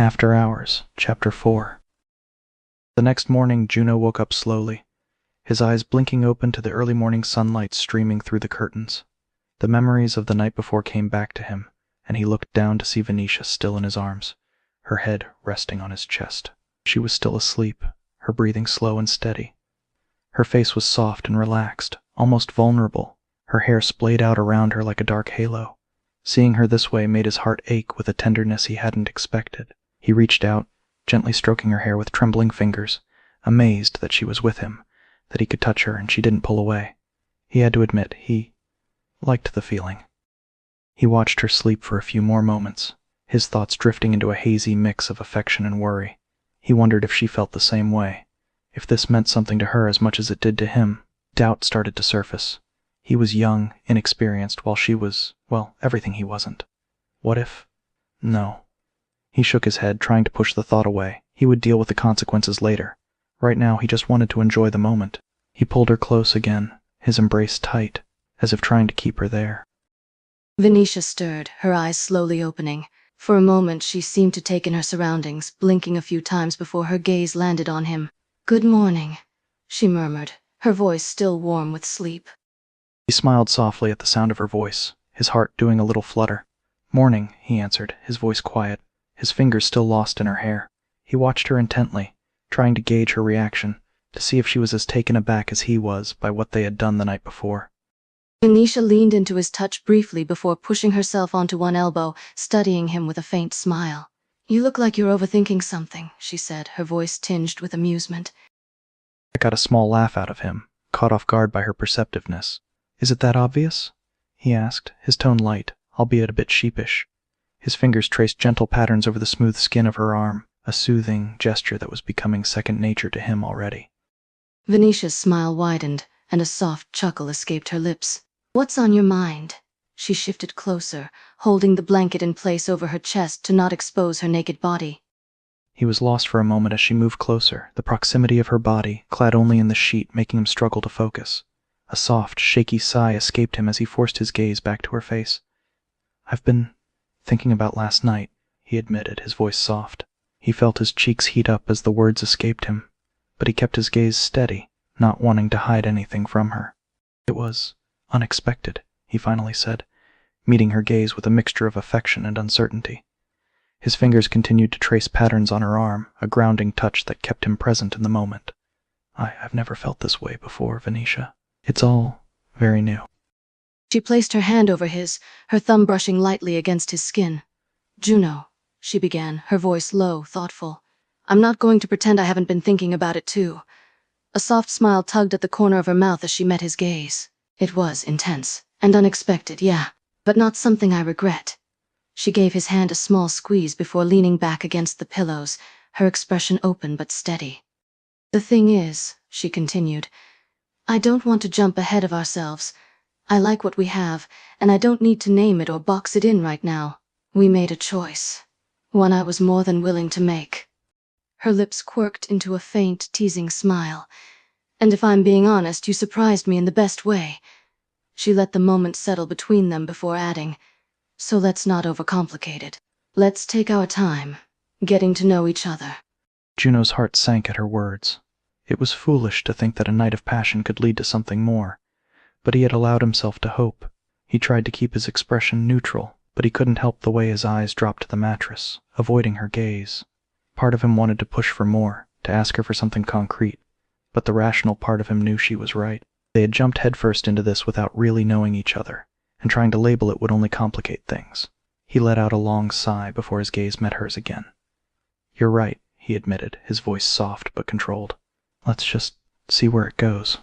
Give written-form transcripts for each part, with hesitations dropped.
After Hours, Chapter 4. The next morning, Juno woke up slowly, his eyes blinking open to the early morning sunlight streaming through the curtains. The memories of the night before came back to him, and he looked down to see Venetia still in his arms, her head resting on his chest. She was still asleep, her breathing slow and steady. Her face was soft and relaxed, almost vulnerable, her hair splayed out around her like a dark halo. Seeing her this way made his heart ache with a tenderness he hadn't expected. He reached out, gently stroking her hair with trembling fingers, amazed that she was with him, that he could touch her and she didn't pull away. He had to admit, he liked the feeling. He watched her sleep for a few more moments, his thoughts drifting into a hazy mix of affection and worry. He wondered if she felt the same way, if this meant something to her as much as it did to him. Doubt started to surface. He was young, inexperienced, while she was, well, everything he wasn't. What if? No. He shook his head, trying to push the thought away. He would deal with the consequences later. Right now, he just wanted to enjoy the moment. He pulled her close again, his embrace tight, as if trying to keep her there. Venetia stirred, her eyes slowly opening. For a moment, she seemed to take in her surroundings, blinking a few times before her gaze landed on him. "Good morning," she murmured, her voice still warm with sleep. He smiled softly at the sound of her voice, his heart doing a little flutter. "Morning," he answered, his voice quiet, his fingers still lost in her hair. He watched her intently, trying to gauge her reaction, to see if she was as taken aback as he was by what they had done the night before. Venetia leaned into his touch briefly before pushing herself onto one elbow, studying him with a faint smile. "You look like you're overthinking something," she said, her voice tinged with amusement. I got a small laugh out of him, caught off guard by her perceptiveness. "Is it that obvious?" he asked, his tone light, albeit a bit sheepish. His fingers traced gentle patterns over the smooth skin of her arm, a soothing gesture that was becoming second nature to him already. Venetia's smile widened, and a soft chuckle escaped her lips. "What's on your mind?" She shifted closer, holding the blanket in place over her chest to not expose her naked body. He was lost for a moment as she moved closer, the proximity of her body, clad only in the sheet, making him struggle to focus. A soft, shaky sigh escaped him as he forced his gaze back to her face. "I've been thinking about last night," he admitted, his voice soft. He felt his cheeks heat up as the words escaped him, but he kept his gaze steady, not wanting to hide anything from her. "It was unexpected," he finally said, meeting her gaze with a mixture of affection and uncertainty. His fingers continued to trace patterns on her arm, a grounding touch that kept him present in the moment. I've never felt this way before, Venetia. It's all very new." She placed her hand over his, her thumb brushing lightly against his skin. "Juno," she began, her voice low, thoughtful. "I'm not going to pretend I haven't been thinking about it too." A soft smile tugged at the corner of her mouth as she met his gaze. "It was intense and unexpected, yeah, but not something I regret." She gave his hand a small squeeze before leaning back against the pillows, her expression open but steady. "The thing is," she continued, "I don't want to jump ahead of ourselves. I like what we have, and I don't need to name it or box it in right now. We made a choice, one I was more than willing to make." Her lips quirked into a faint, teasing smile. "And if I'm being honest, you surprised me in the best way." She let the moment settle between them before adding, "So let's not overcomplicate it. Let's take our time, getting to know each other." Juno's heart sank at her words. It was foolish to think that a night of passion could lead to something more, but he had allowed himself to hope. He tried to keep his expression neutral, but he couldn't help the way his eyes dropped to the mattress, avoiding her gaze. Part of him wanted to push for more, to ask her for something concrete, but the rational part of him knew she was right. They had jumped headfirst into this without really knowing each other, and trying to label it would only complicate things. He let out a long sigh before his gaze met hers again. "You're right," he admitted, his voice soft but controlled. "Let's just see where it goes."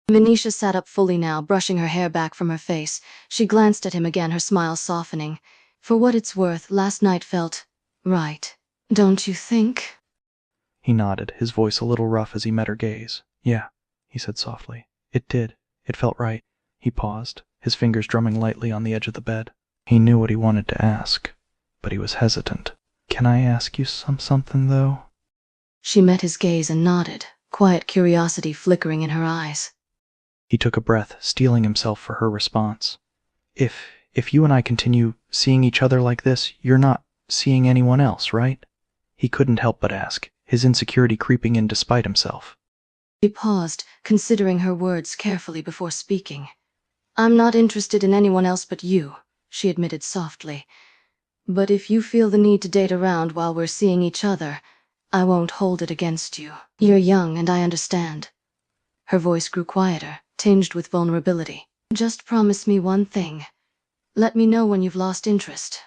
Venetia sat up fully now, brushing her hair back from her face. She glanced at him again, her smile softening. "For what it's worth, last night felt right. Don't you think?" He nodded, his voice a little rough as he met her gaze. "Yeah," he said softly. "It did. It felt right." He paused, his fingers drumming lightly on the edge of the bed. He knew what he wanted to ask, but he was hesitant. "Can I ask you something, though?" She met his gaze and nodded, quiet curiosity flickering in her eyes. He took a breath, steeling himself for her response. If you and I continue seeing each other like this, you're not seeing anyone else, right?" He couldn't help but ask, his insecurity creeping in despite himself. He paused, considering her words carefully before speaking. "I'm not interested in anyone else but you," she admitted softly. "But if you feel the need to date around while we're seeing each other, I won't hold it against you. You're young and I understand." Her voice grew quieter, tinged with vulnerability. "Just promise me one thing. Let me know when you've lost interest."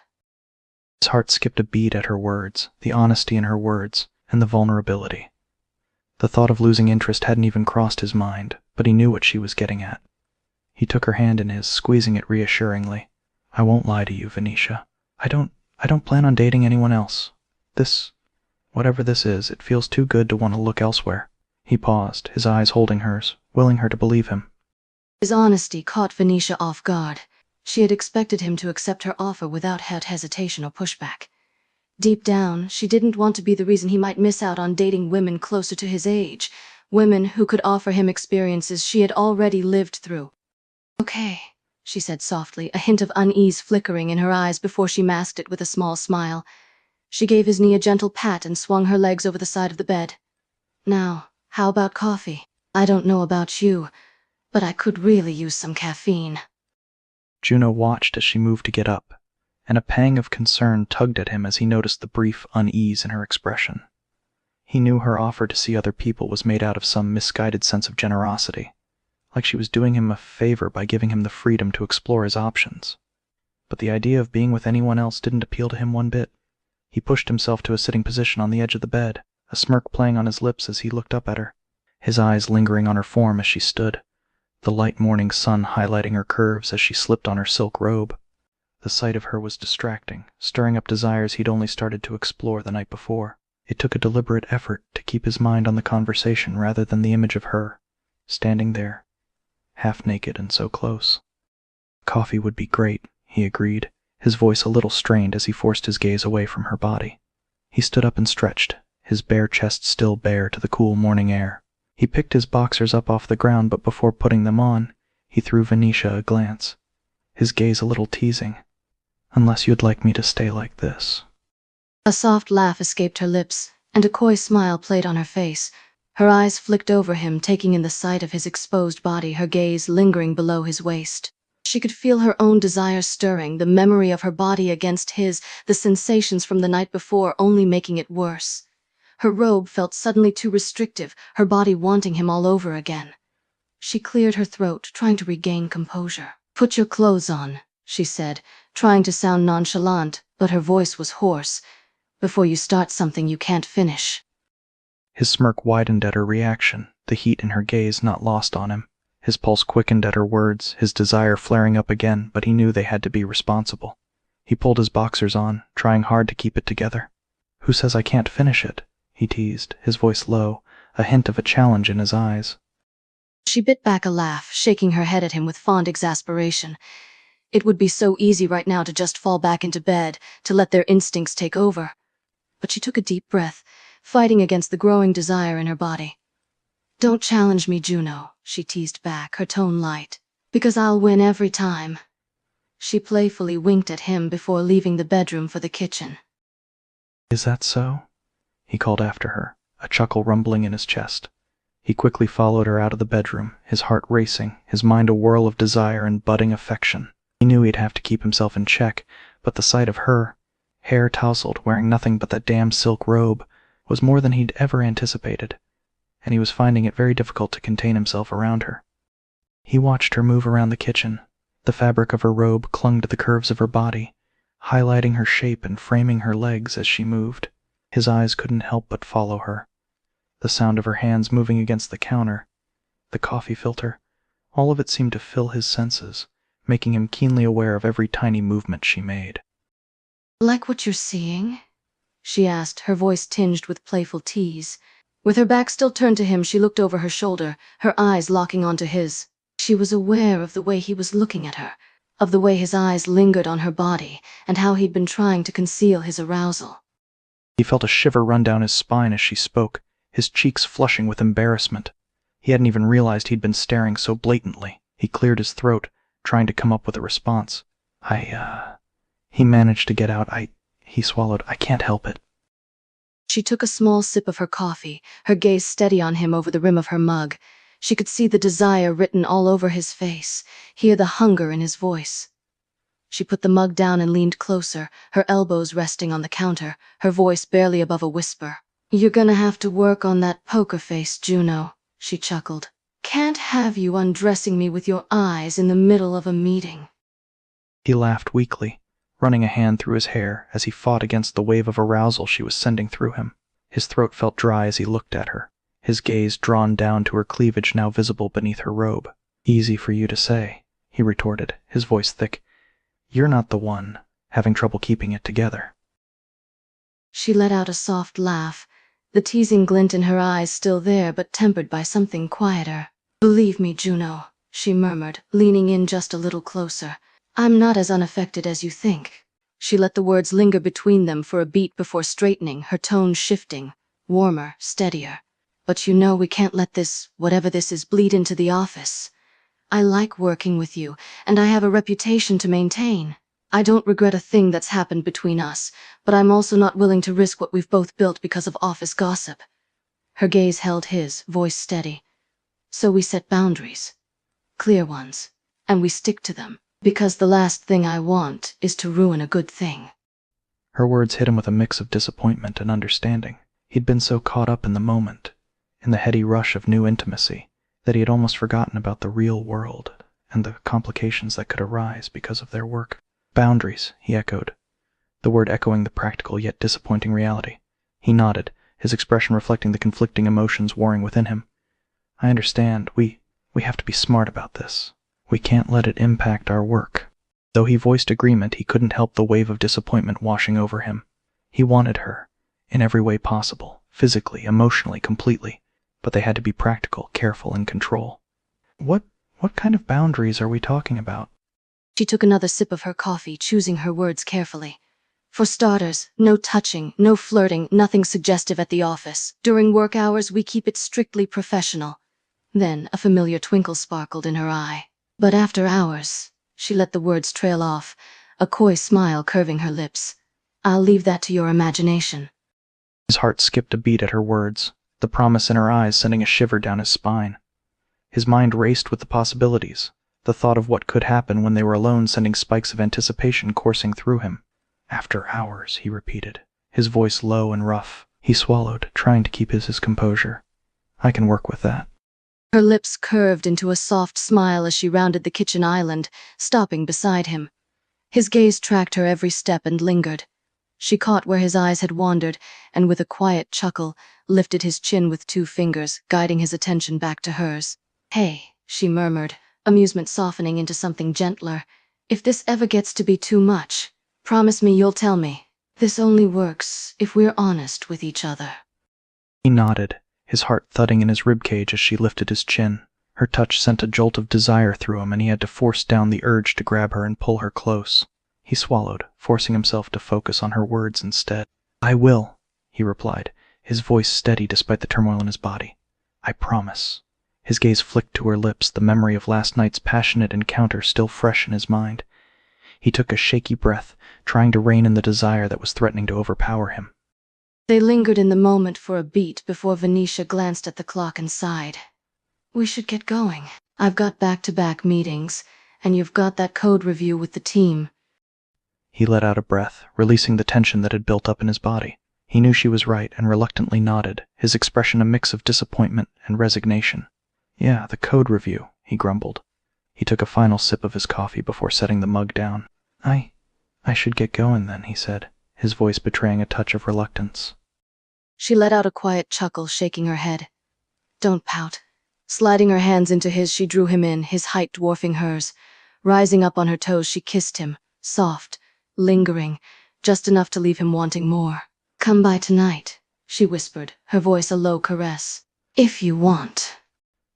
His heart skipped a beat at her words, the honesty in her words, and the vulnerability. The thought of losing interest hadn't even crossed his mind, but he knew what she was getting at. He took her hand in his, squeezing it reassuringly. "I won't lie to you, Venetia. I don't plan on dating anyone else. Whatever this is, it feels too good to want to look elsewhere." He paused, his eyes holding hers, willing her to believe him. His honesty caught Venetia off guard. She had expected him to accept her offer without hesitation or pushback. Deep down, she didn't want to be the reason he might miss out on dating women closer to his age, women who could offer him experiences she had already lived through. "Okay," she said softly, a hint of unease flickering in her eyes before she masked it with a small smile. She gave his knee a gentle pat and swung her legs over the side of the bed. "Now, how about coffee? I don't know about you, but I could really use some caffeine." Juno watched as she moved to get up, and a pang of concern tugged at him as he noticed the brief unease in her expression. He knew her offer to see other people was made out of some misguided sense of generosity, like she was doing him a favor by giving him the freedom to explore his options. But the idea of being with anyone else didn't appeal to him one bit. He pushed himself to a sitting position on the edge of the bed, a smirk playing on his lips as he looked up at her, his eyes lingering on her form as she stood, the light morning sun highlighting her curves as she slipped on her silk robe. The sight of her was distracting, stirring up desires he'd only started to explore the night before. It took a deliberate effort to keep his mind on the conversation rather than the image of her, standing there, half naked and so close. "Coffee would be great," he agreed, his voice a little strained as he forced his gaze away from her body. He stood up and stretched, his bare chest still bare to the cool morning air. He picked his boxers up off the ground, but before putting them on, he threw Venetia a glance, his gaze a little teasing. "Unless you'd like me to stay like this." A soft laugh escaped her lips, and a coy smile played on her face. Her eyes flicked over him, taking in the sight of his exposed body, her gaze lingering below his waist. She could feel her own desire stirring, the memory of her body against his, the sensations from the night before only making it worse. Her robe felt suddenly too restrictive, her body wanting him all over again. She cleared her throat, trying to regain composure. "Put your clothes on," she said, trying to sound nonchalant, but her voice was hoarse. "Before you start something you can't finish." His smirk widened at her reaction, the heat in her gaze not lost on him. His pulse quickened at her words, his desire flaring up again, but he knew they had to be responsible. He pulled his boxers on, trying hard to keep it together. "Who says I can't finish it?" he teased, his voice low, a hint of a challenge in his eyes. She bit back a laugh, shaking her head at him with fond exasperation. It would be so easy right now to just fall back into bed, to let their instincts take over. But she took a deep breath, fighting against the growing desire in her body. "Don't challenge me, Juno," she teased back, her tone light, "because I'll win every time." She playfully winked at him before leaving the bedroom for the kitchen. "Is that so?" he called after her, a chuckle rumbling in his chest. He quickly followed her out of the bedroom, his heart racing, his mind a whirl of desire and budding affection. He knew he'd have to keep himself in check, but the sight of her, hair tousled, wearing nothing but that damn silk robe, was more than he'd ever anticipated, and he was finding it very difficult to contain himself around her. He watched her move around the kitchen. The fabric of her robe clung to the curves of her body, highlighting her shape and framing her legs as she moved. His eyes couldn't help but follow her. The sound of her hands moving against the counter, the coffee filter, all of it seemed to fill his senses, making him keenly aware of every tiny movement she made. "Like what you're seeing?" she asked, her voice tinged with playful tease. With her back still turned to him, she looked over her shoulder, her eyes locking onto his. She was aware of the way he was looking at her, of the way his eyes lingered on her body, and how he'd been trying to conceal his arousal. He felt a shiver run down his spine as she spoke, his cheeks flushing with embarrassment. He hadn't even realized he'd been staring so blatantly. He cleared his throat, trying to come up with a response. He managed to get out. He swallowed. I can't help it. She took a small sip of her coffee, her gaze steady on him over the rim of her mug. She could see the desire written all over his face, hear the hunger in his voice. She put the mug down and leaned closer, her elbows resting on the counter, her voice barely above a whisper. "You're gonna have to work on that poker face, Juno," she chuckled. "Can't have you undressing me with your eyes in the middle of a meeting." He laughed weakly, running a hand through his hair as he fought against the wave of arousal she was sending through him. His throat felt dry as he looked at her, his gaze drawn down to her cleavage now visible beneath her robe. "Easy for you to say," he retorted, his voice thick. "You're not the one having trouble keeping it together." She let out a soft laugh, the teasing glint in her eyes still there but tempered by something quieter. "Believe me, Juno," she murmured, leaning in just a little closer. "I'm not as unaffected as you think." She let the words linger between them for a beat before straightening, her tone shifting, warmer, steadier. "But you know we can't let this, whatever this is, bleed into the office. I like working with you, and I have a reputation to maintain. I don't regret a thing that's happened between us, but I'm also not willing to risk what we've both built because of office gossip." Her gaze held his, voice steady. "So we set boundaries. Clear ones. And we stick to them. Because the last thing I want is to ruin a good thing." Her words hit him with a mix of disappointment and understanding. He'd been so caught up in the moment, in the heady rush of new intimacy, that he had almost forgotten about the real world and the complications that could arise because of their work. "Boundaries," he echoed, the word echoing the practical yet disappointing reality. He nodded, his expression reflecting the conflicting emotions warring within him. "I understand. We have to be smart about this. We can't let it impact our work." Though he voiced agreement, he couldn't help the wave of disappointment washing over him. He wanted her, in every way possible, physically, emotionally, completely, but they had to be practical, careful, in control. What kind of boundaries are we talking about?" She took another sip of her coffee, choosing her words carefully. "For starters, no touching, no flirting, nothing suggestive at the office. During work hours, we keep it strictly professional." Then a familiar twinkle sparkled in her eye. "But after hours," she let the words trail off, a coy smile curving her lips. "I'll leave that to your imagination." His heart skipped a beat at her words, the promise in her eyes sending a shiver down his spine. His mind raced with the possibilities, the thought of what could happen when they were alone sending spikes of anticipation coursing through him. "After hours," he repeated, his voice low and rough. He swallowed, trying to keep his composure. "I can work with that." Her lips curved into a soft smile as she rounded the kitchen island, stopping beside him. His gaze tracked her every step and lingered. She caught where his eyes had wandered, and with a quiet chuckle, lifted his chin with 2 fingers, guiding his attention back to hers. "Hey," she murmured, amusement softening into something gentler. "If this ever gets to be too much, promise me you'll tell me. This only works if we're honest with each other." He nodded, his heart thudding in his ribcage as she lifted his chin. Her touch sent a jolt of desire through him, and he had to force down the urge to grab her and pull her close. He swallowed, forcing himself to focus on her words instead. "I will," he replied, his voice steady despite the turmoil in his body. "I promise." His gaze flicked to her lips, the memory of last night's passionate encounter still fresh in his mind. He took a shaky breath, trying to rein in the desire that was threatening to overpower him. They lingered in the moment for a beat before Venetia glanced at the clock and sighed. "We should get going. I've got back-to-back meetings, and you've got that code review with the team." He let out a breath, releasing the tension that had built up in his body. He knew she was right and reluctantly nodded, his expression a mix of disappointment and resignation. "Yeah, the code review," he grumbled. He took a final sip of his coffee before setting the mug down. I should get going then," he said, his voice betraying a touch of reluctance. She let out a quiet chuckle, shaking her head. "Don't pout." Sliding her hands into his, she drew him in, his height dwarfing hers. Rising up on her toes, she kissed him, soft, lingering, just enough to leave him wanting more. "Come by tonight," she whispered, her voice a low caress. "If you want."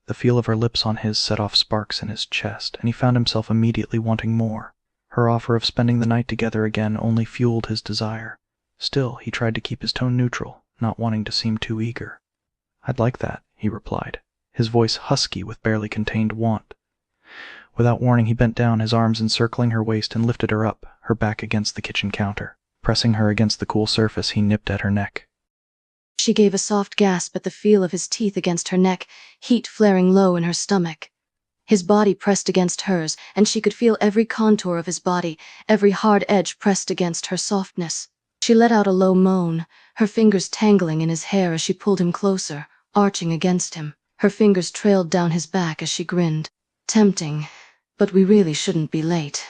The feel of her lips on his set off sparks in his chest, and he found himself immediately wanting more. Her offer of spending the night together again only fueled his desire. Still, he tried to keep his tone neutral, not wanting to seem too eager. "I'd like that," he replied, his voice husky with barely contained want. Without warning, he bent down, his arms encircling her waist, and lifted her up, her back against the kitchen counter. Pressing her against the cool surface, he nipped at her neck. She gave a soft gasp at the feel of his teeth against her neck, heat flaring low in her stomach. His body pressed against hers, and she could feel every contour of his body, every hard edge pressed against her softness. She let out a low moan, her fingers tangling in his hair as she pulled him closer, arching against him. Her fingers trailed down his back as she grinned. Tempting, but we really shouldn't be late.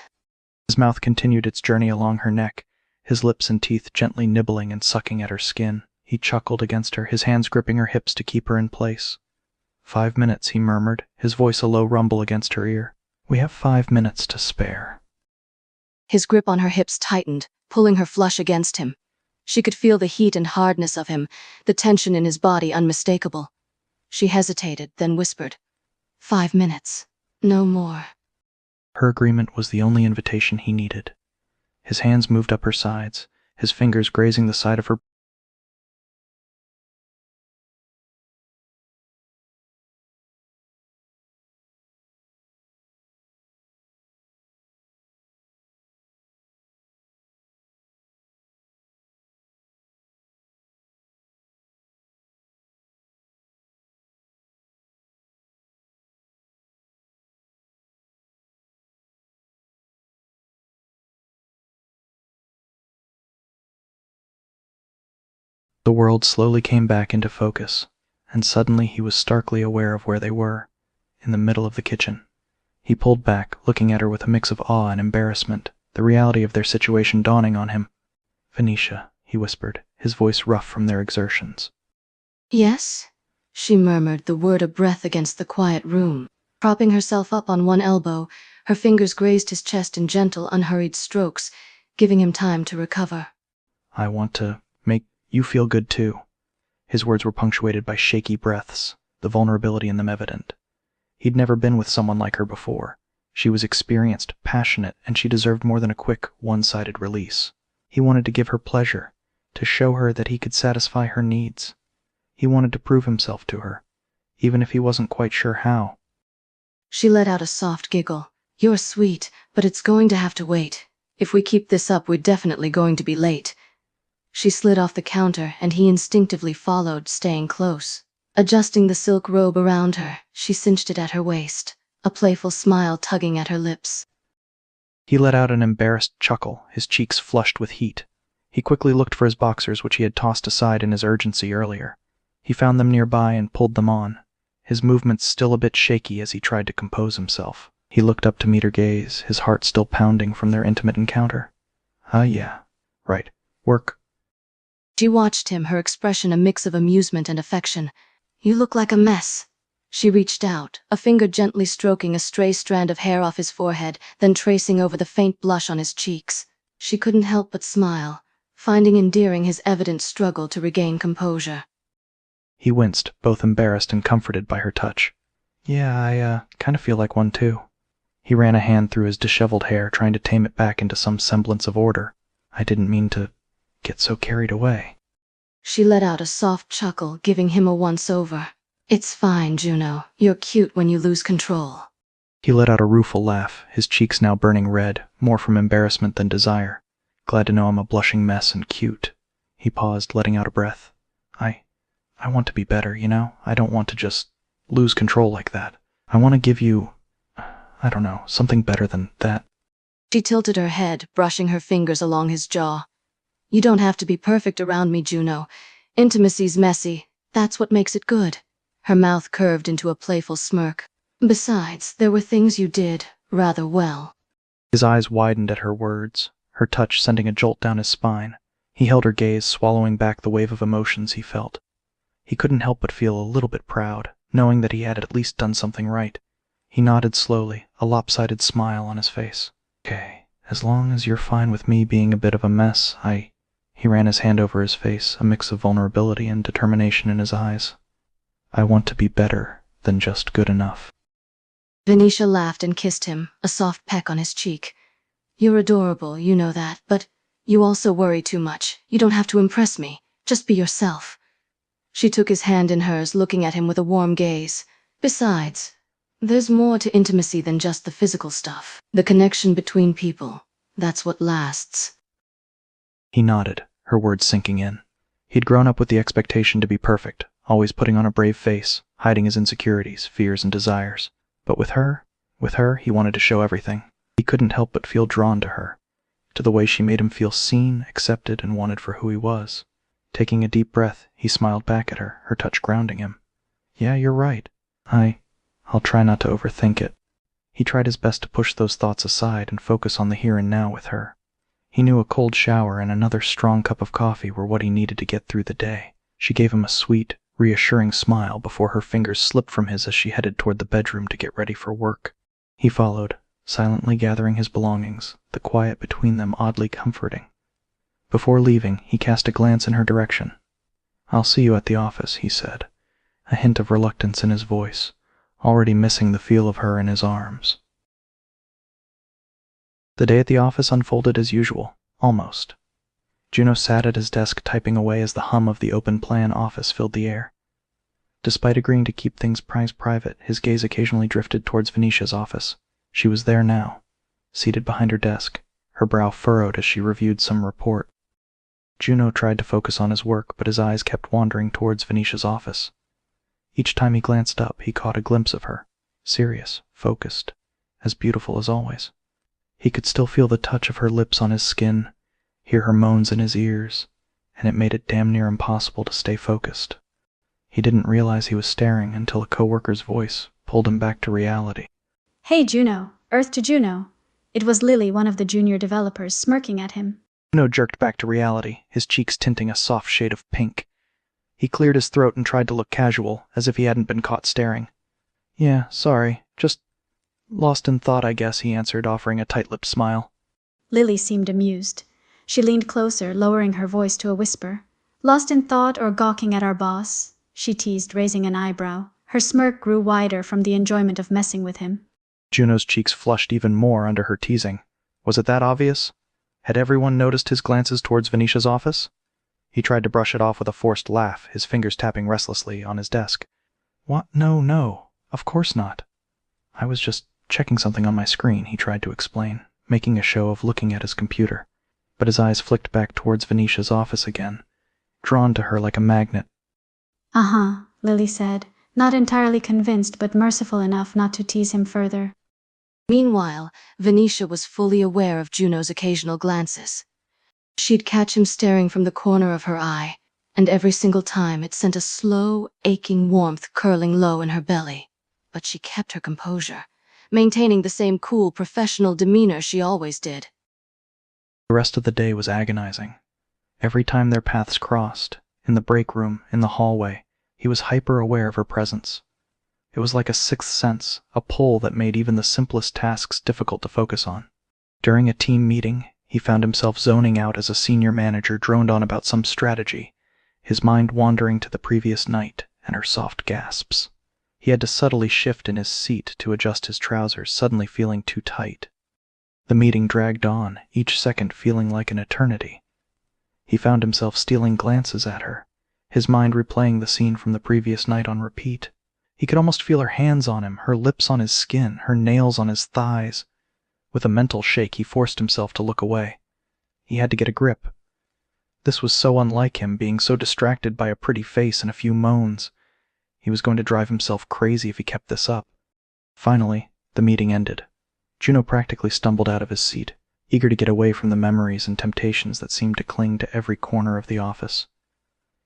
His mouth continued its journey along her neck, his lips and teeth gently nibbling and sucking at her skin. He chuckled against her, his hands gripping her hips to keep her in place. 5 minutes, he murmured, his voice a low rumble against her ear. We have 5 minutes to spare. His grip on her hips tightened, pulling her flush against him. She could feel the heat and hardness of him, the tension in his body unmistakable. She hesitated, then whispered, 5 minutes. No more. Her agreement was the only invitation he needed. His hands moved up her sides, his fingers grazing the side of her. The world slowly came back into focus, and suddenly he was starkly aware of where they were, in the middle of the kitchen. He pulled back, looking at her with a mix of awe and embarrassment, the reality of their situation dawning on him. Venetia, he whispered, his voice rough from their exertions. Yes? She murmured, the word a breath against the quiet room. Propping herself up on one elbow, her fingers grazed his chest in gentle, unhurried strokes, giving him time to recover. I want to make you feel good too. His words were punctuated by shaky breaths, the vulnerability in them evident. He'd never been with someone like her before. She was experienced, passionate, and she deserved more than a quick, one-sided release. He wanted to give her pleasure, to show her that he could satisfy her needs. He wanted to prove himself to her, even if he wasn't quite sure how. She let out a soft giggle. You're sweet, but it's going to have to wait. If we keep this up, we're definitely going to be late. She slid off the counter, and he instinctively followed, staying close. Adjusting the silk robe around her, she cinched it at her waist, a playful smile tugging at her lips. He let out an embarrassed chuckle, his cheeks flushed with heat. He quickly looked for his boxers, which he had tossed aside in his urgency earlier. He found them nearby and pulled them on, his movements still a bit shaky as he tried to compose himself. He looked up to meet her gaze, his heart still pounding from their intimate encounter. Yeah. Right. Work. She watched him, her expression a mix of amusement and affection. You look like a mess. She reached out, a finger gently stroking a stray strand of hair off his forehead, then tracing over the faint blush on his cheeks. She couldn't help but smile, finding endearing his evident struggle to regain composure. He winced, both embarrassed and comforted by her touch. Yeah, I kind of feel like one too. He ran a hand through his disheveled hair, trying to tame it back into some semblance of order. I didn't mean to get so carried away. She let out a soft chuckle, giving him a once-over. It's fine, Juno. You're cute when you lose control. He let out a rueful laugh, his cheeks now burning red, more from embarrassment than desire. Glad to know I'm a blushing mess and cute. He paused, letting out a breath. I want to be better, you know? I don't want to just lose control like that. I want to give you, I don't know, something better than that. She tilted her head, brushing her fingers along his jaw. You don't have to be perfect around me, Juno. Intimacy's messy. That's what makes it good. Her mouth curved into a playful smirk. Besides, there were things you did rather well. His eyes widened at her words, her touch sending a jolt down his spine. He held her gaze, swallowing back the wave of emotions he felt. He couldn't help but feel a little bit proud, knowing that he had at least done something right. He nodded slowly, a lopsided smile on his face. Okay, as long as you're fine with me being a bit of a mess, He ran his hand over his face, a mix of vulnerability and determination in his eyes. I want to be better than just good enough. Venetia laughed and kissed him, a soft peck on his cheek. You're adorable, you know that, but you also worry too much. You don't have to impress me. Just be yourself. She took his hand in hers, looking at him with a warm gaze. Besides, there's more to intimacy than just the physical stuff. The connection between people. That's what lasts. He nodded, her words sinking in. He'd grown up with the expectation to be perfect, always putting on a brave face, hiding his insecurities, fears, and desires. But with her, he wanted to show everything. He couldn't help but feel drawn to her, to the way she made him feel seen, accepted, and wanted for who he was. Taking a deep breath, he smiled back at her, her touch grounding him. Yeah, you're right. I'll try not to overthink it. He tried his best to push those thoughts aside and focus on the here and now with her. He knew a cold shower and another strong cup of coffee were what he needed to get through the day. She gave him a sweet, reassuring smile before her fingers slipped from his as she headed toward the bedroom to get ready for work. He followed, silently gathering his belongings, the quiet between them oddly comforting. Before leaving, he cast a glance in her direction. I'll see you at the office, he said, a hint of reluctance in his voice, already missing the feel of her in his arms. The day at the office unfolded as usual, almost. Juno sat at his desk typing away as the hum of the open-plan office filled the air. Despite agreeing to keep things private, his gaze occasionally drifted towards Venetia's office. She was there now, seated behind her desk, her brow furrowed as she reviewed some report. Juno tried to focus on his work, but his eyes kept wandering towards Venetia's office. Each time he glanced up, he caught a glimpse of her, serious, focused, as beautiful as always. He could still feel the touch of her lips on his skin, hear her moans in his ears, and it made it damn near impossible to stay focused. He didn't realize he was staring until a coworker's voice pulled him back to reality. Hey Juno, Earth to Juno. It was Lily, one of the junior developers, smirking at him. Juno jerked back to reality, his cheeks tinting a soft shade of pink. He cleared his throat and tried to look casual, as if he hadn't been caught staring. Yeah, sorry, just lost in thought, I guess, he answered, offering a tight-lipped smile. Lily seemed amused. She leaned closer, lowering her voice to a whisper. Lost in thought or gawking at our boss? She teased, raising an eyebrow. Her smirk grew wider from the enjoyment of messing with him. Juno's cheeks flushed even more under her teasing. Was it that obvious? Had everyone noticed his glances towards Venetia's office? He tried to brush it off with a forced laugh, his fingers tapping restlessly on his desk. What? No, of course not. I was just checking something on my screen, he tried to explain, making a show of looking at his computer. But his eyes flicked back towards Venetia's office again, drawn to her like a magnet. Uh-huh, Lily said, not entirely convinced but merciful enough not to tease him further. Meanwhile, Venetia was fully aware of Juno's occasional glances. She'd catch him staring from the corner of her eye, and every single time it sent a slow, aching warmth curling low in her belly. But she kept her composure, maintaining the same cool, professional demeanor she always did. The rest of the day was agonizing. Every time their paths crossed, in the break room, in the hallway, he was hyper-aware of her presence. It was like a sixth sense, a pull that made even the simplest tasks difficult to focus on. During a team meeting, he found himself zoning out as a senior manager droned on about some strategy, his mind wandering to the previous night and her soft gasps. He had to subtly shift in his seat to adjust his trousers, suddenly feeling too tight. The meeting dragged on, each second feeling like an eternity. He found himself stealing glances at her, his mind replaying the scene from the previous night on repeat. He could almost feel her hands on him, her lips on his skin, her nails on his thighs. With a mental shake, he forced himself to look away. He had to get a grip. This was so unlike him, being so distracted by a pretty face and a few moans. He was going to drive himself crazy if he kept this up. Finally, the meeting ended. Juno practically stumbled out of his seat, eager to get away from the memories and temptations that seemed to cling to every corner of the office.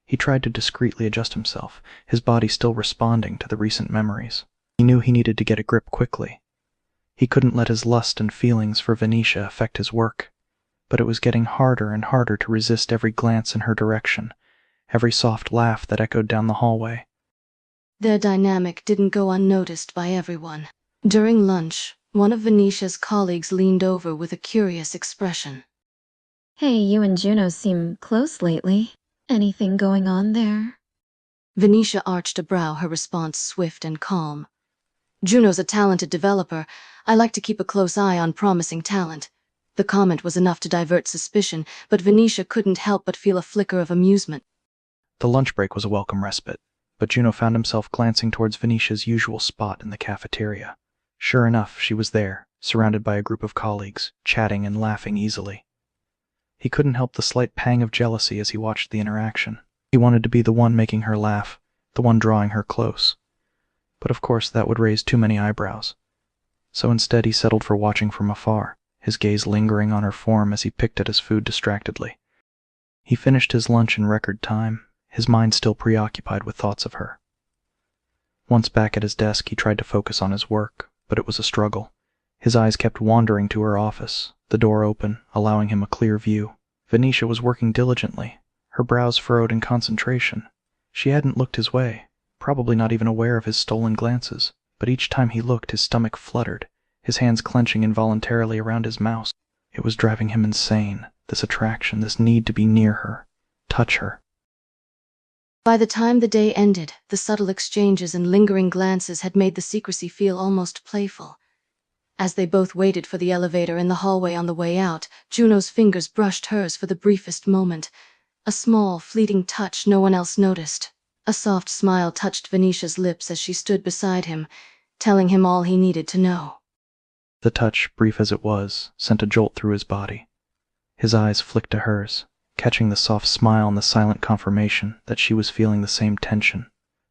He tried to discreetly adjust himself, his body still responding to the recent memories. He knew he needed to get a grip quickly. He couldn't let his lust and feelings for Venetia affect his work, but it was getting harder and harder to resist every glance in her direction, every soft laugh that echoed down the hallway. Their dynamic didn't go unnoticed by everyone. During lunch, one of Venetia's colleagues leaned over with a curious expression. Hey, you and Juno seem close lately. Anything going on there? Venetia arched a brow, her response swift and calm. Juno's a talented developer. I like to keep a close eye on promising talent. The comment was enough to divert suspicion, but Venetia couldn't help but feel a flicker of amusement. The lunch break was a welcome respite, but Juno found himself glancing towards Venetia's usual spot in the cafeteria. Sure enough, she was there, surrounded by a group of colleagues, chatting and laughing easily. He couldn't help the slight pang of jealousy as he watched the interaction. He wanted to be the one making her laugh, the one drawing her close. But of course that would raise too many eyebrows. So instead he settled for watching from afar, his gaze lingering on her form as he picked at his food distractedly. He finished his lunch in record time, his mind still preoccupied with thoughts of her. Once back at his desk, he tried to focus on his work, but it was a struggle. His eyes kept wandering to her office, the door open, allowing him a clear view. Venetia was working diligently, her brows furrowed in concentration. She hadn't looked his way, probably not even aware of his stolen glances, but each time he looked, his stomach fluttered, his hands clenching involuntarily around his mouse. It was driving him insane, this attraction, this need to be near her, touch her. By the time the day ended, the subtle exchanges and lingering glances had made the secrecy feel almost playful. As they both waited for the elevator in the hallway on the way out, Juno's fingers brushed hers for the briefest moment. A small, fleeting touch no one else noticed. A soft smile touched Venetia's lips as she stood beside him, telling him all he needed to know. The touch, brief as it was, sent a jolt through his body. His eyes flicked to hers, catching the soft smile and the silent confirmation that she was feeling the same tension,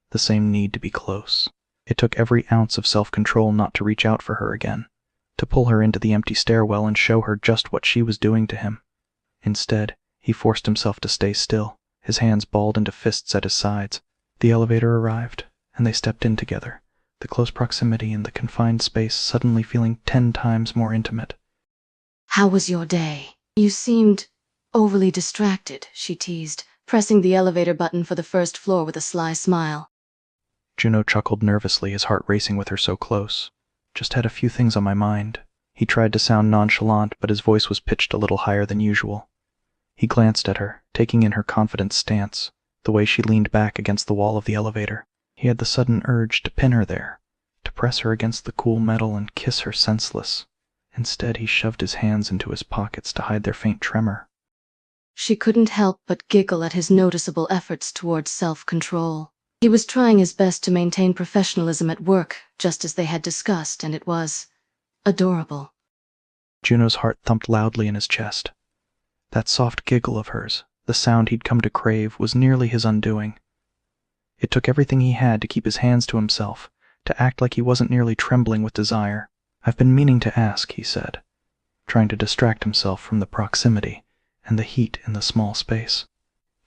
the same need to be close. It took every ounce of self-control not to reach out for her again, to pull her into the empty stairwell and show her just what she was doing to him. Instead, he forced himself to stay still, his hands balled into fists at his sides. The elevator arrived, and they stepped in together, the close proximity and the confined space suddenly feeling 10 times more intimate. "How was your day? You seemed overly distracted," she teased, pressing the elevator button for the first floor with a sly smile. Juno chuckled nervously, his heart racing with her so close. "Just had a few things on my mind." He tried to sound nonchalant, but his voice was pitched a little higher than usual. He glanced at her, taking in her confident stance, the way she leaned back against the wall of the elevator. He had the sudden urge to pin her there, to press her against the cool metal and kiss her senseless. Instead, he shoved his hands into his pockets to hide their faint tremor. She couldn't help but giggle at his noticeable efforts towards self-control. He was trying his best to maintain professionalism at work, just as they had discussed, and it was adorable. Juno's heart thumped loudly in his chest. That soft giggle of hers, the sound he'd come to crave, was nearly his undoing. It took everything he had to keep his hands to himself, to act like he wasn't nearly trembling with desire. "I've been meaning to ask," he said, trying to distract himself from the proximity and the heat in the small space.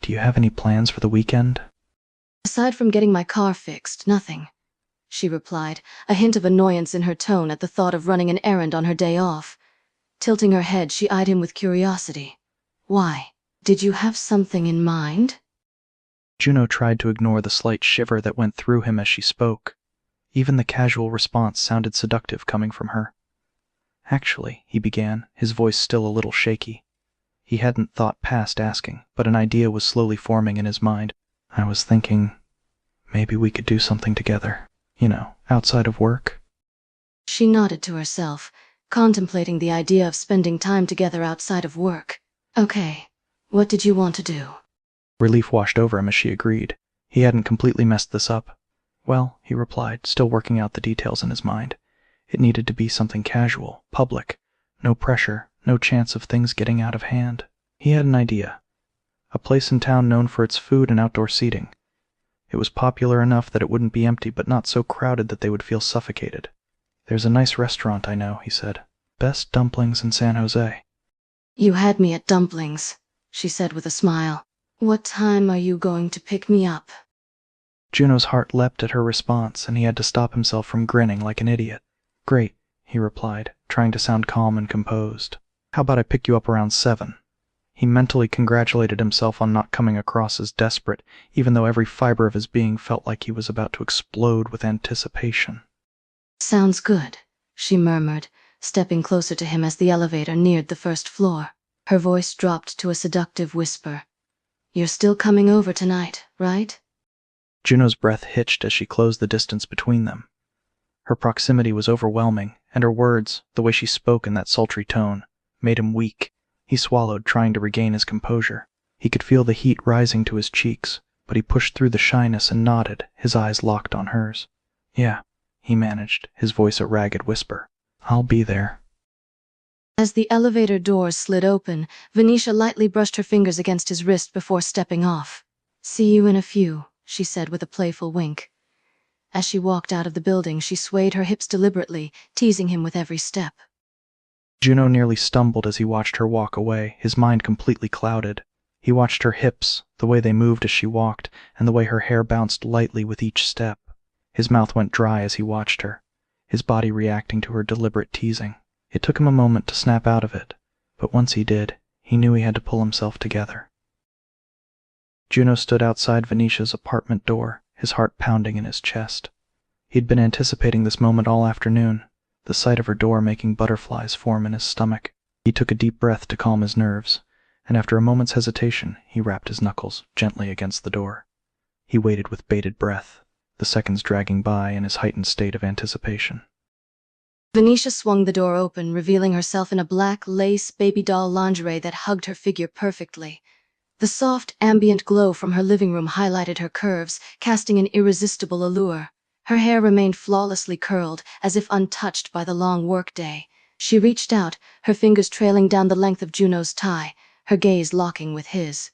"Do you have any plans for the weekend?" "Aside from getting my car fixed, nothing," she replied, a hint of annoyance in her tone at the thought of running an errand on her day off. Tilting her head, she eyed him with curiosity. "Why? Did you have something in mind?" Juno tried to ignore the slight shiver that went through him as she spoke. Even the casual response sounded seductive coming from her. "Actually," he began, his voice still a little shaky. He hadn't thought past asking, but an idea was slowly forming in his mind. "I was thinking maybe we could do something together, outside of work." She nodded to herself, contemplating the idea of spending time together outside of work. "Okay, what did you want to do?" Relief washed over him as she agreed. He hadn't completely messed this up. "Well," he replied, still working out the details in his mind. "It needed to be something casual, public. No pressure, no chance of things getting out of hand." He had an idea. A place in town known for its food and outdoor seating. It was popular enough that it wouldn't be empty, but not so crowded that they would feel suffocated. "There's a nice restaurant I know," he said. "Best dumplings in San Jose." "You had me at dumplings," she said with a smile. "What time are you going to pick me up?" Juno's heart leapt at her response, and he had to stop himself from grinning like an idiot. "Great," he replied, trying to sound calm and composed. "How about I pick you up around 7? He mentally congratulated himself on not coming across as desperate, even though every fiber of his being felt like he was about to explode with anticipation. "Sounds good," she murmured, stepping closer to him as the elevator neared the first floor. Her voice dropped to a seductive whisper. "You're still coming over tonight, right?" Juno's breath hitched as she closed the distance between them. Her proximity was overwhelming, and her words, the way she spoke in that sultry tone, made him weak. He swallowed, trying to regain his composure. He could feel the heat rising to his cheeks, but he pushed through the shyness and nodded, his eyes locked on hers. "Yeah," he managed, his voice a ragged whisper. "I'll be there." As the elevator doors slid open, Venetia lightly brushed her fingers against his wrist before stepping off. "See you in a few," she said with a playful wink. As she walked out of the building, she swayed her hips deliberately, teasing him with every step. Juno nearly stumbled as he watched her walk away, his mind completely clouded. He watched her hips, the way they moved as she walked, and the way her hair bounced lightly with each step. His mouth went dry as he watched her, his body reacting to her deliberate teasing. It took him a moment to snap out of it, but once he did, he knew he had to pull himself together. Juno stood outside Venetia's apartment door, his heart pounding in his chest. He'd been anticipating this moment all afternoon, the sight of her door making butterflies form in his stomach. He took a deep breath to calm his nerves, and after a moment's hesitation, he rapped his knuckles gently against the door. He waited with bated breath, the seconds dragging by in his heightened state of anticipation. Venetia swung the door open, revealing herself in a black lace baby doll lingerie that hugged her figure perfectly. The soft, ambient glow from her living room highlighted her curves, casting an irresistible allure. Her hair remained flawlessly curled, as if untouched by the long workday. She reached out, her fingers trailing down the length of Juno's tie, her gaze locking with his.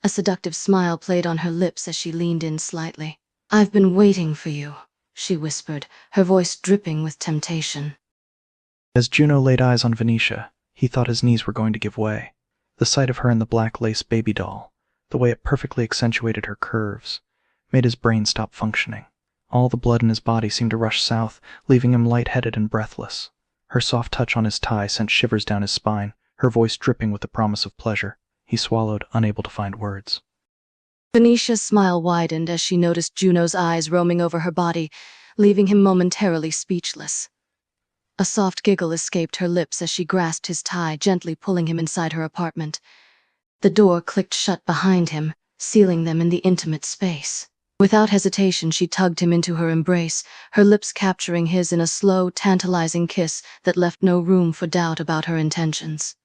A seductive smile played on her lips as she leaned in slightly. "I've been waiting for you," she whispered, her voice dripping with temptation. As Juno laid eyes on Venetia, he thought his knees were going to give way. The sight of her in the black lace baby doll, the way it perfectly accentuated her curves, made his brain stop functioning. All the blood in his body seemed to rush south, leaving him lightheaded and breathless. Her soft touch on his tie sent shivers down his spine, her voice dripping with the promise of pleasure. He swallowed, unable to find words. Venetia's smile widened as she noticed Juno's eyes roaming over her body, leaving him momentarily speechless. A soft giggle escaped her lips as she grasped his tie, gently pulling him inside her apartment. The door clicked shut behind him, sealing them in the intimate space. Without hesitation, she tugged him into her embrace, her lips capturing his in a slow, tantalizing kiss that left no room for doubt about her intentions.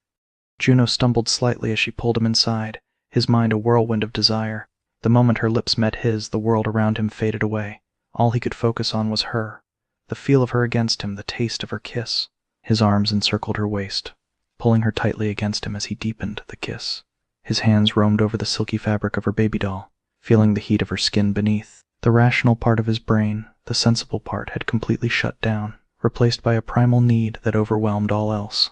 Juno stumbled slightly as she pulled him inside, his mind a whirlwind of desire. The moment her lips met his, the world around him faded away. All he could focus on was her, the feel of her against him, the taste of her kiss. His arms encircled her waist, pulling her tightly against him as he deepened the kiss. His hands roamed over the silky fabric of her baby doll, feeling the heat of her skin beneath. The rational part of his brain, the sensible part, had completely shut down, replaced by a primal need that overwhelmed all else.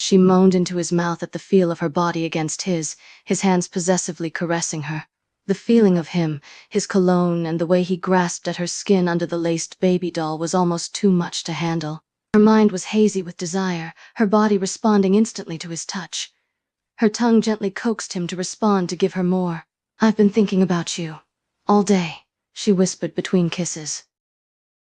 She moaned into his mouth at the feel of her body against his hands possessively caressing her. The feeling of him, his cologne, and the way he grasped at her skin under the laced baby doll was almost too much to handle. Her mind was hazy with desire, her body responding instantly to his touch. Her tongue gently coaxed him to respond, to give her more. "I've been thinking about you. All day," she whispered between kisses.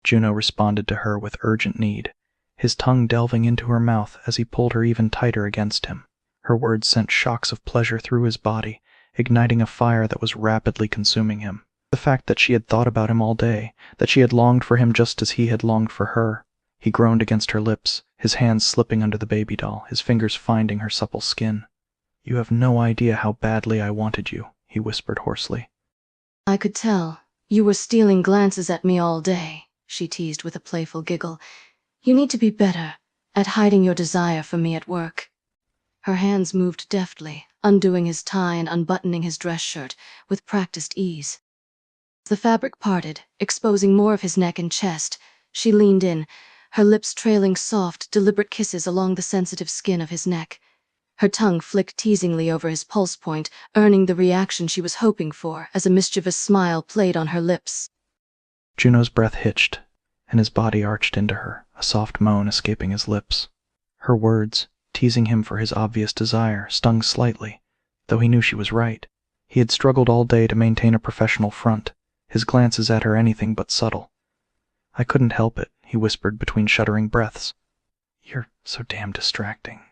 Juno responded to her with urgent need, his tongue delving into her mouth as he pulled her even tighter against him. Her words sent shocks of pleasure through his body, igniting a fire that was rapidly consuming him. The fact that she had thought about him all day, that she had longed for him just as he had longed for her. He groaned against her lips, his hands slipping under the baby doll, his fingers finding her supple skin. "You have no idea how badly I wanted you," he whispered hoarsely. "I could tell. You were stealing glances at me all day," she teased with a playful giggle. "You need to be better at hiding your desire for me at work." Her hands moved deftly, undoing his tie and unbuttoning his dress shirt with practiced ease. The fabric parted, exposing more of his neck and chest. She leaned in, her lips trailing soft, deliberate kisses along the sensitive skin of his neck. Her tongue flicked teasingly over his pulse point, earning the reaction she was hoping for as a mischievous smile played on her lips. Juno's breath hitched, and his body arched into her, a soft moan escaping his lips. Her words, teasing him for his obvious desire, stung slightly, though he knew she was right. He had struggled all day to maintain a professional front, his glances at her anything but subtle. "I couldn't help it," he whispered between shuddering breaths. "You're so damn distracting."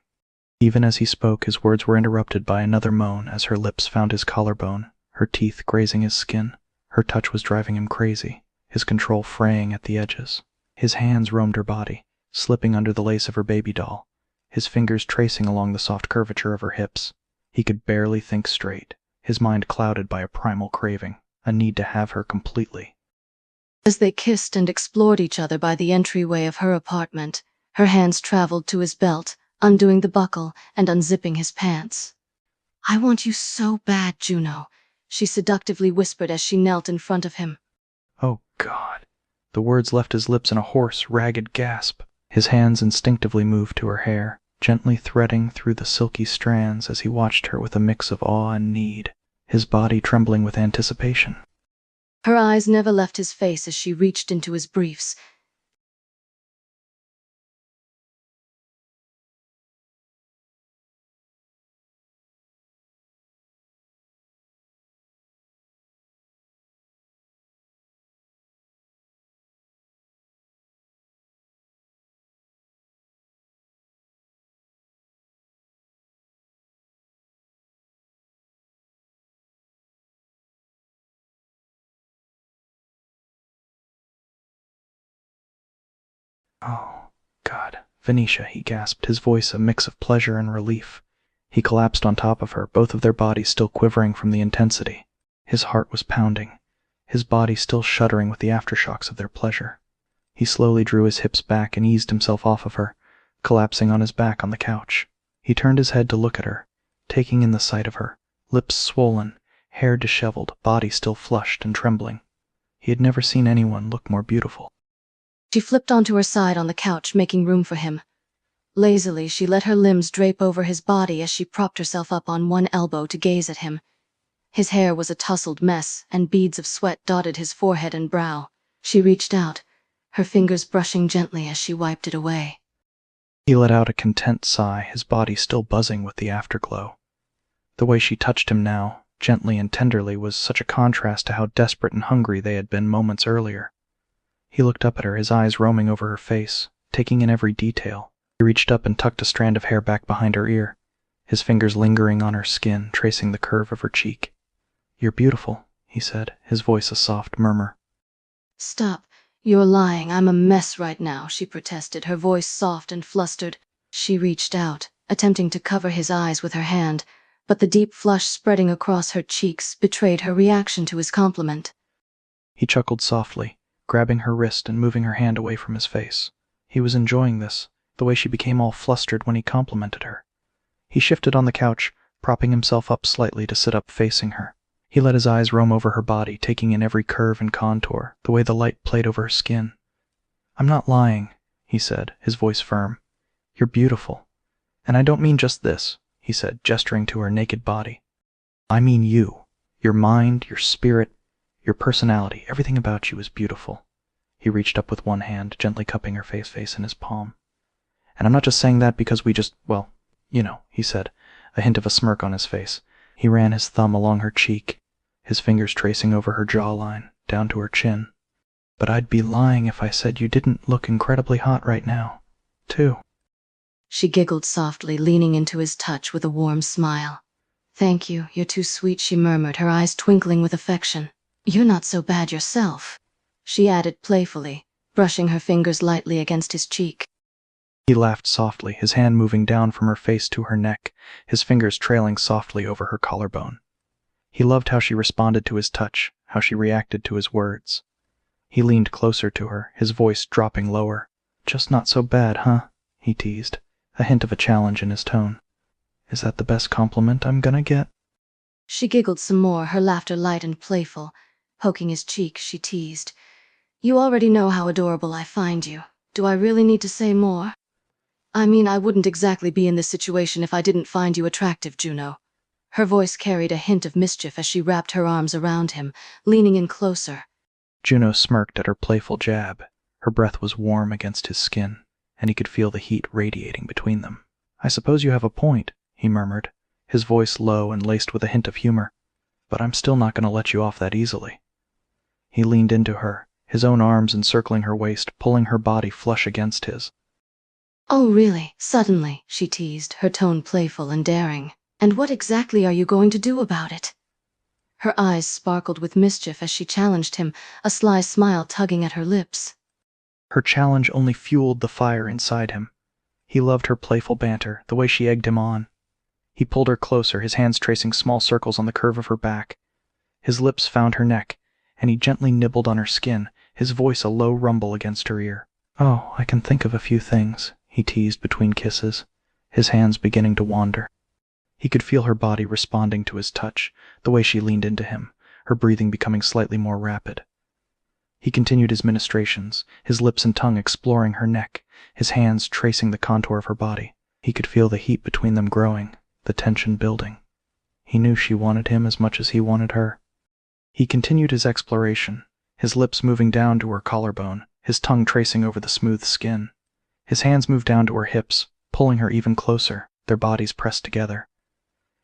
Even as he spoke, his words were interrupted by another moan as her lips found his collarbone, her teeth grazing his skin. Her touch was driving him crazy, his control fraying at the edges. His hands roamed her body, slipping under the lace of her baby doll, his fingers tracing along the soft curvature of her hips. He could barely think straight, his mind clouded by a primal craving, a need to have her completely. As they kissed and explored each other by the entryway of her apartment, her hands traveled to his belt, undoing the buckle and unzipping his pants. "I want you so bad, Juno," she seductively whispered as she knelt in front of him. Oh, God. The words left his lips in a hoarse, ragged gasp. His hands instinctively moved to her hair, gently threading through the silky strands as he watched her with a mix of awe and need, his body trembling with anticipation. Her eyes never left his face as she reached into his briefs. Oh, God. Venetia, he gasped, his voice a mix of pleasure and relief. He collapsed on top of her, both of their bodies still quivering from the intensity. His heart was pounding, his body still shuddering with the aftershocks of their pleasure. He slowly drew his hips back and eased himself off of her, collapsing on his back on the couch. He turned his head to look at her, taking in the sight of her, lips swollen, hair disheveled, body still flushed and trembling. He had never seen anyone look more beautiful. She flipped onto her side on the couch, making room for him. Lazily, she let her limbs drape over his body as she propped herself up on one elbow to gaze at him. His hair was a tousled mess, and beads of sweat dotted his forehead and brow. She reached out, her fingers brushing gently as she wiped it away. He let out a content sigh, his body still buzzing with the afterglow. The way she touched him now, gently and tenderly, was such a contrast to how desperate and hungry they had been moments earlier. He looked up at her, his eyes roaming over her face, taking in every detail. He reached up and tucked a strand of hair back behind her ear, his fingers lingering on her skin, tracing the curve of her cheek. "You're beautiful," he said, his voice a soft murmur. "Stop. You're lying. I'm a mess right now," she protested, her voice soft and flustered. She reached out, attempting to cover his eyes with her hand, but the deep flush spreading across her cheeks betrayed her reaction to his compliment. He chuckled softly, grabbing her wrist and moving her hand away from his face. He was enjoying this, the way she became all flustered when he complimented her. He shifted on the couch, propping himself up slightly to sit up facing her. He let his eyes roam over her body, taking in every curve and contour, the way the light played over her skin. "I'm not lying," he said, his voice firm. "You're beautiful. And I don't mean just this," he said, gesturing to her naked body. "I mean you. Your mind, your spirit, your personality, everything about you is beautiful." He reached up with one hand, gently cupping her face in his palm. "And I'm not just saying that because we just, well, you know," he said, a hint of a smirk on his face. He ran his thumb along her cheek, his fingers tracing over her jawline, down to her chin. "But I'd be lying if I said you didn't look incredibly hot right now, too." She giggled softly, leaning into his touch with a warm smile. "Thank you, you're too sweet," she murmured, her eyes twinkling with affection. "You're not so bad yourself," she added playfully, brushing her fingers lightly against his cheek. He laughed softly, his hand moving down from her face to her neck, his fingers trailing softly over her collarbone. He loved how she responded to his touch, how she reacted to his words. He leaned closer to her, his voice dropping lower. "Just not so bad, huh?" he teased, a hint of a challenge in his tone. "Is that the best compliment I'm gonna get?" She giggled some more, her laughter light and playful. Poking his cheek, she teased, "You already know how adorable I find you. Do I really need to say more? I mean, I wouldn't exactly be in this situation if I didn't find you attractive, Juno." Her voice carried a hint of mischief as she wrapped her arms around him, leaning in closer. Juno smirked at her playful jab. Her breath was warm against his skin, and he could feel the heat radiating between them. "I suppose you have a point," he murmured, his voice low and laced with a hint of humor. "But I'm still not going to let you off that easily." He leaned into her, his own arms encircling her waist, pulling her body flush against his. "Oh, really? Suddenly," she teased, her tone playful and daring. "And what exactly are you going to do about it?" Her eyes sparkled with mischief as she challenged him, a sly smile tugging at her lips. Her challenge only fueled the fire inside him. He loved her playful banter, the way she egged him on. He pulled her closer, his hands tracing small circles on the curve of her back. His lips found her neck, and he gently nibbled on her skin, his voice a low rumble against her ear. "Oh, I can think of a few things," he teased between kisses, his hands beginning to wander. He could feel her body responding to his touch, the way she leaned into him, her breathing becoming slightly more rapid. He continued his ministrations, his lips and tongue exploring her neck, his hands tracing the contour of her body. He could feel the heat between them growing, the tension building. He knew she wanted him as much as he wanted her. He continued his exploration, his lips moving down to her collarbone, his tongue tracing over the smooth skin. His hands moved down to her hips, pulling her even closer, their bodies pressed together.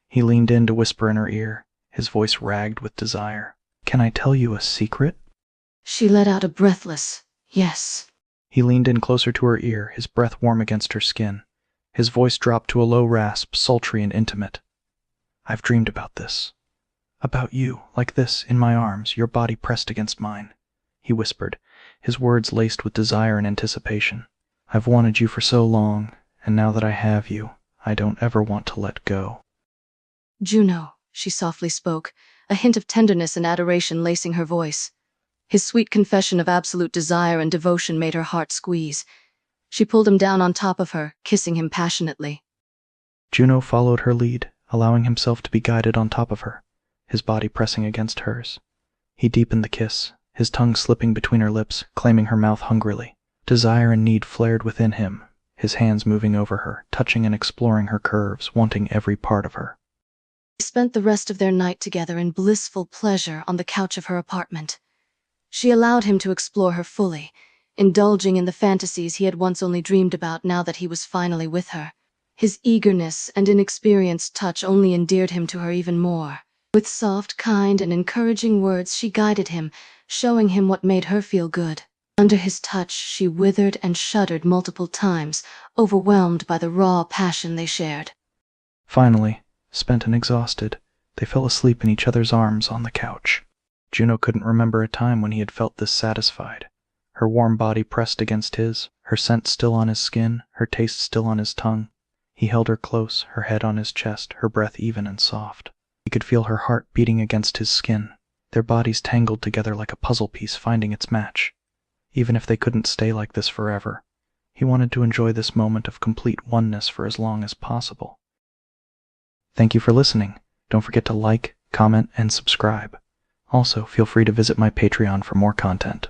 He leaned in to whisper in her ear, his voice ragged with desire. "Can I tell you a secret?" She let out a breathless, "Yes." He leaned in closer to her ear, his breath warm against her skin. His voice dropped to a low rasp, sultry and intimate. "I've dreamed about this. About you, like this, in my arms, your body pressed against mine," he whispered, his words laced with desire and anticipation. "I've wanted you for so long, and now that I have you, I don't ever want to let go." "Juno," she softly spoke, a hint of tenderness and adoration lacing her voice. His sweet confession of absolute desire and devotion made her heart squeeze. She pulled him down on top of her, kissing him passionately. Juno followed her lead, allowing himself to be guided on top of her, his body pressing against hers. He deepened the kiss, his tongue slipping between her lips, claiming her mouth hungrily. Desire and need flared within him, his hands moving over her, touching and exploring her curves, wanting every part of her. They spent the rest of their night together in blissful pleasure on the couch of her apartment. She allowed him to explore her fully, indulging in the fantasies he had once only dreamed about now that he was finally with her. His eagerness and inexperienced touch only endeared him to her even more. With soft, kind, and encouraging words, she guided him, showing him what made her feel good. Under his touch, she withered and shuddered multiple times, overwhelmed by the raw passion they shared. Finally, spent and exhausted, they fell asleep in each other's arms on the couch. Juno couldn't remember a time when he had felt this satisfied. Her warm body pressed against his, her scent still on his skin, her taste still on his tongue. He held her close, her head on his chest, her breath even and soft. He could feel her heart beating against his skin, their bodies tangled together like a puzzle piece finding its match. Even if they couldn't stay like this forever, he wanted to enjoy this moment of complete oneness for as long as possible. Thank you for listening. Don't forget to like, comment, and subscribe. Also, feel free to visit my Patreon for more content.